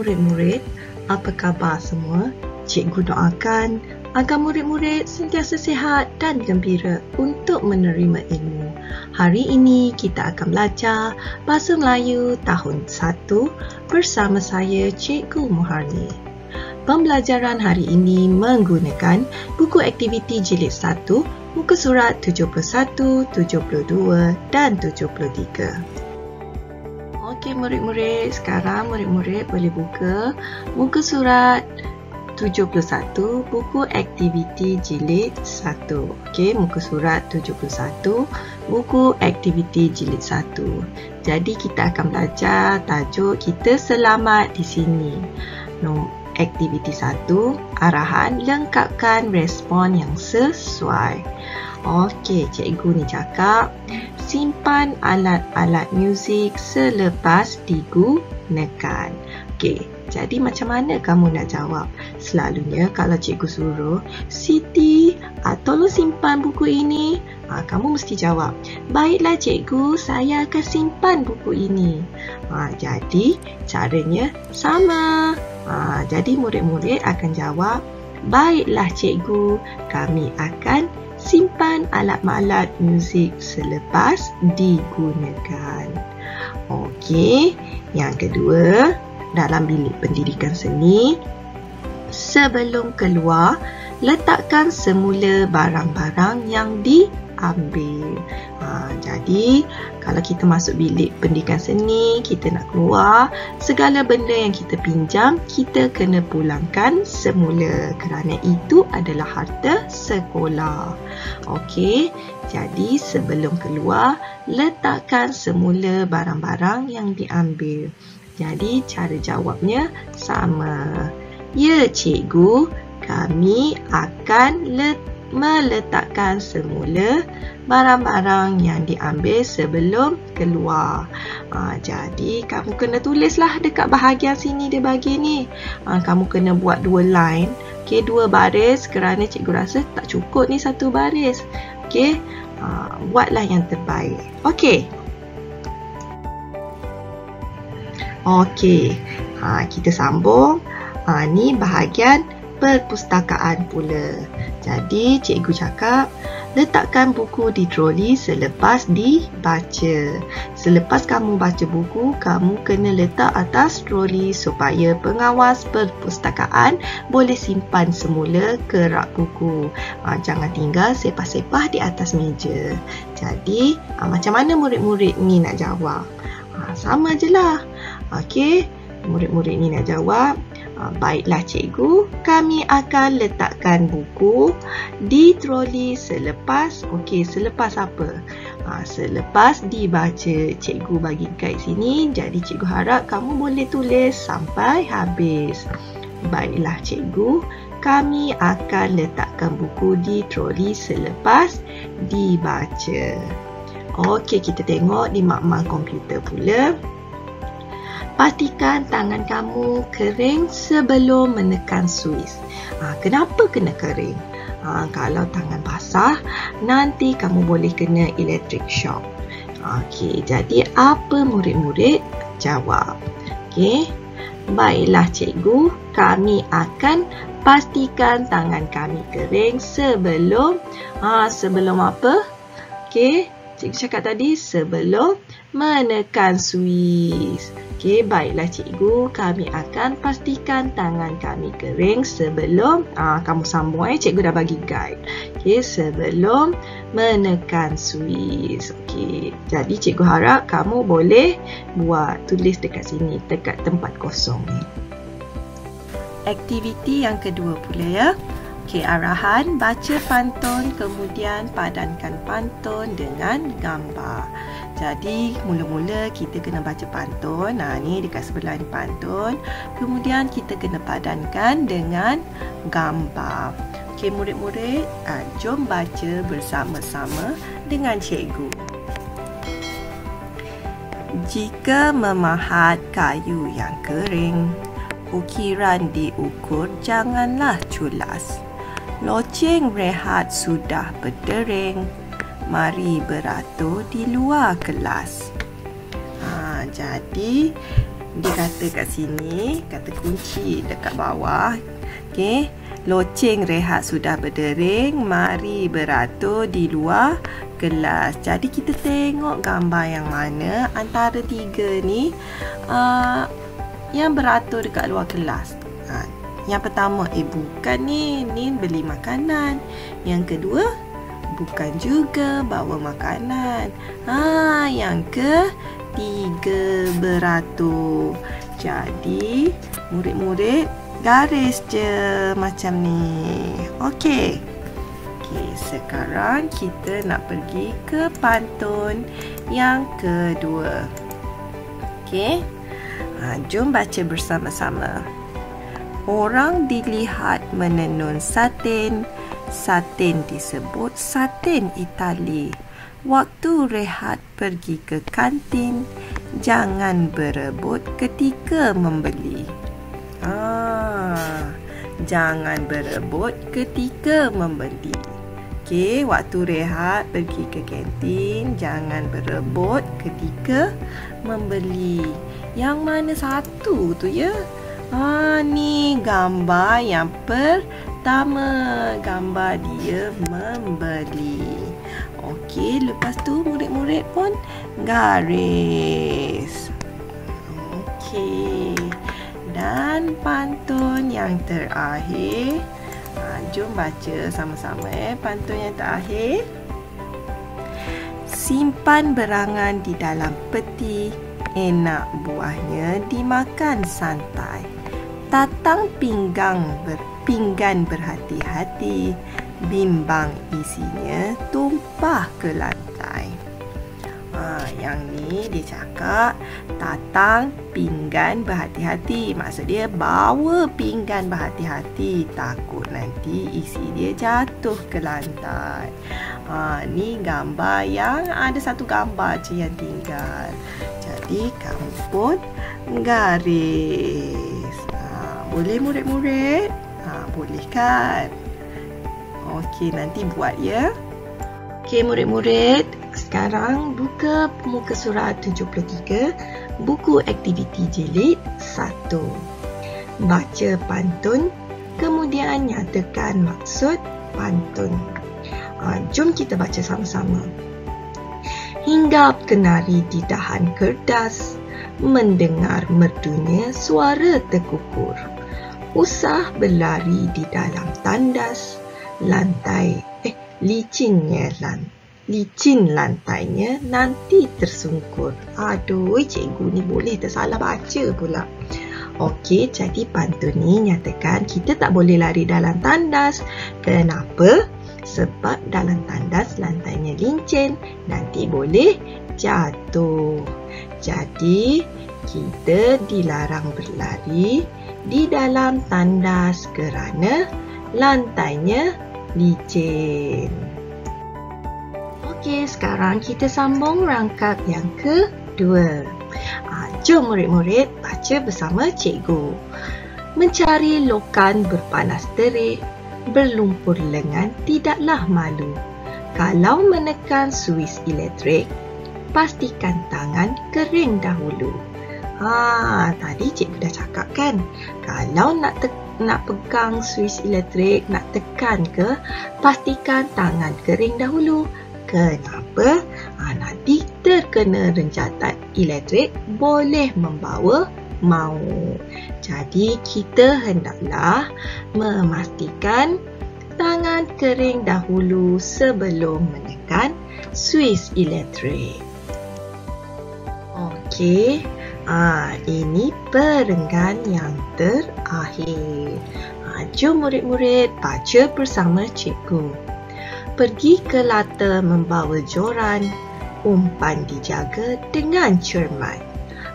murid-murid, apa khabar semua? Cikgu doakan agar murid-murid sentiasa sihat dan gembira untuk menerima ilmu. Hari ini kita akan belajar Bahasa Melayu tahun 1 bersama saya Cikgu Muharni. Pembelajaran hari ini menggunakan buku aktiviti jilid 1, muka surat 71, 72 dan 73. Okey murid-murid, sekarang murid-murid boleh buka muka surat 71, buku aktiviti jilid 1. Okey, muka surat 71, buku aktiviti jilid 1. Jadi kita akan belajar tajuk kita selamat di sini. Aktiviti 1, arahan lengkapkan respon yang sesuai. Okey, cikgu ni cakap simpan alat-alat muzik selepas digunakan. Okey, jadi macam mana kamu nak jawab? Selalunya kalau cikgu suruh, Siti, tolong simpan buku ini. Kamu mesti jawab, baiklah cikgu, saya akan simpan buku ini. Jadi caranya sama. Jadi murid-murid akan jawab, baiklah cikgu, kami akan simpan alat-alat muzik selepas digunakan. Okey, yang kedua, dalam bilik pendidikan seni, sebelum keluar, letakkan semula barang-barang yang diambil. Jadi, kalau kita masuk bilik pendidikan seni, kita nak keluar, segala benda yang kita pinjam, kita kena pulangkan semula kerana itu adalah harta sekolah. Okey, jadi sebelum keluar, letakkan semula barang-barang yang diambil. Jadi, cara jawabnya sama. Ya, cikgu, kami akan meletakkan semula barang-barang yang diambil sebelum keluar. Jadi, kamu kena tulislah dekat bahagian sini dia bagi ni. Kamu kena buat 2 line. Okey, 2 baris kerana cikgu rasa tak cukup ni 1 baris. Okey, buatlah yang terbaik. Okey. Okey, kita sambung. Ni bahagian perpustakaan pula. Jadi, cikgu cakap, letakkan buku di troli selepas dibaca. Selepas kamu baca buku, kamu kena letak atas troli supaya pengawas perpustakaan boleh simpan semula ke rak buku. Jangan tinggal sepah-sepah di atas meja. Jadi, macam mana murid-murid ni nak jawab? Sama je lah. Okey, murid-murid ni nak jawab, baiklah cikgu, kami akan letakkan buku di troli selepas. Okey, selepas apa? Selepas dibaca. Cikgu bagi guide sini, jadi cikgu harap kamu boleh tulis sampai habis. Baiklah cikgu, kami akan letakkan buku di troli selepas dibaca. Okey, kita tengok di makmal komputer pula. Pastikan tangan kamu kering sebelum menekan suis. Kenapa kena kering? Kalau tangan basah, nanti kamu boleh kena electric shock. Okey, jadi apa murid-murid jawab? Okey, baiklah cikgu, kami akan pastikan tangan kami kering sebelum apa? Okey, cikgu cakap tadi sebelum menekan suis. Okey, baiklah cikgu, kami akan pastikan tangan kami kering sebelum, kamu sambung cikgu dah bagi guide. Okey, sebelum menekan suis. Okey, jadi cikgu harap kamu boleh tulis dekat sini, dekat tempat kosong ni. Aktiviti yang kedua pula ya. Okey, arahan baca pantun, kemudian padankan pantun dengan gambar. Jadi, mula-mula kita kena baca pantun. Ni dekat sebelah ni pantun. Kemudian kita kena padankan dengan gambar. Okey, murid-murid, jom baca bersama-sama dengan cikgu. Jika memahat kayu yang kering, ukiran diukur janganlah culas. Loceng rehat sudah berdering, mari beratur di luar kelas. Jadi Dia kata kat sini, kata kunci dekat bawah. Okey, loceng rehat sudah berdering, mari beratur di luar kelas. Jadi kita tengok gambar yang mana antara tiga ni yang beratur dekat luar kelas. Yang pertama, bukan ni beli makanan. Yang kedua, bukan juga bawa makanan. Yang ketiga, beratur. Jadi, murid-murid garis je macam ni. Okey. Sekarang kita nak pergi ke pantun yang kedua. Okey. Jom baca bersama-sama. Orang dilihat menenun satin. Satin disebut satin Itali. Waktu rehat pergi ke kantin. Jangan berebut ketika membeli. Jangan berebut ketika membeli. Okey, waktu rehat pergi ke kantin. Jangan berebut ketika membeli. Yang mana satu tu ya? Ni gambar yang pertama. Gambar dia membeli. Okey, lepas tu murid-murid pun garis. Okey. Dan pantun yang terakhir. Jom baca sama-sama pantun yang terakhir. Simpan berangan di dalam peti. Enak buahnya dimakan santai. Tatang pinggan berhati-hati. Bimbang isinya tumpah ke lantai. Yang ni dia cakap tatang pinggan berhati-hati. Maksud dia bawa pinggan berhati-hati. Takut nanti isi dia jatuh ke lantai. Ni gambar yang ada satu gambar je yang tinggal. Jadi kamu pun garis. Boleh murid-murid? Boleh kan? Okey, nanti buat ya. Okey murid-murid, sekarang buka muka surat 73, buku aktiviti jilid 1. Baca pantun, kemudian nyatakan maksud pantun. Jom kita baca sama-sama. Hinggap kenari di dahan kertas, mendengar merdunya suara terkukur. Usah berlari di dalam tandas, licin lantainya nanti tersungkur. Aduh, cikgu ni boleh tersalah baca pula. Okey, jadi pantun ni nyatakan kita tak boleh lari dalam tandas. Kenapa? Sebab dalam tandas lantainya licin, nanti boleh jatuh. Jadi, kita dilarang berlari di dalam tandas kerana lantainya licin. Okey, sekarang kita sambung rangkap yang kedua. Jom murid-murid baca bersama cikgu. Mencari lokan berpanas terik, berlumpur lengan tidaklah malu. Kalau menekan suis elektrik, pastikan tangan kering dahulu. Tadi cikgu dah cakap kan, kalau nak pegang suis elektrik, nak tekan ke, pastikan tangan kering dahulu. Kenapa? Nanti terkena renjatan elektrik boleh membawa maut. Jadi kita hendaklah memastikan tangan kering dahulu sebelum menekan suis elektrik. Okey. Ini perenggan yang terakhir. Jom murid-murid baca bersama cikgu. Pergi ke lata membawa joran, umpan dijaga dengan cermat.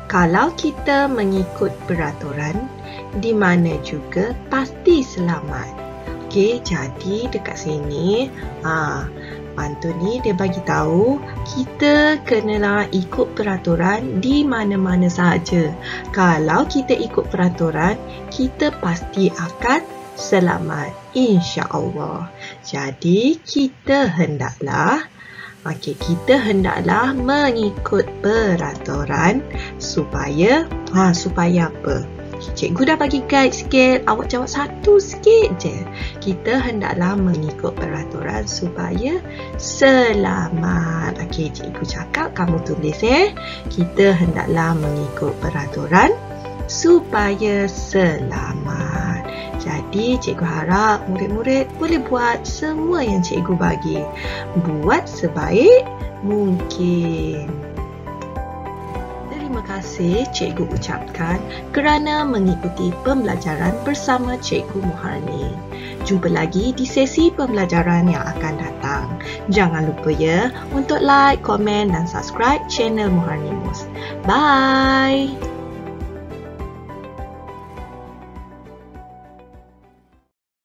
Kalau kita mengikut peraturan, di mana juga pasti selamat. Okey, jadi dekat sini, pantun ni dia bagi tahu kita kenalah ikut peraturan di mana-mana sahaja. Kalau kita ikut peraturan, kita pasti akan selamat, insya-Allah. Jadi kita hendaklah Okey, kita hendaklah mengikut peraturan supaya apa? Cikgu dah bagi guide sikit, awak jawab satu sikit je. Kita hendaklah mengikut peraturan supaya selamat. Okey, cikgu cakap, kamu tulis Kita hendaklah mengikut peraturan supaya selamat. Jadi, cikgu harap murid-murid boleh buat semua yang cikgu bagi. Buat sebaik mungkin. Terima kasih cikgu ucapkan kerana mengikuti pembelajaran bersama Cikgu Muharni. Jumpa lagi di sesi pembelajaran yang akan datang. Jangan lupa untuk like, komen dan subscribe channel Muharni Mus. Bye!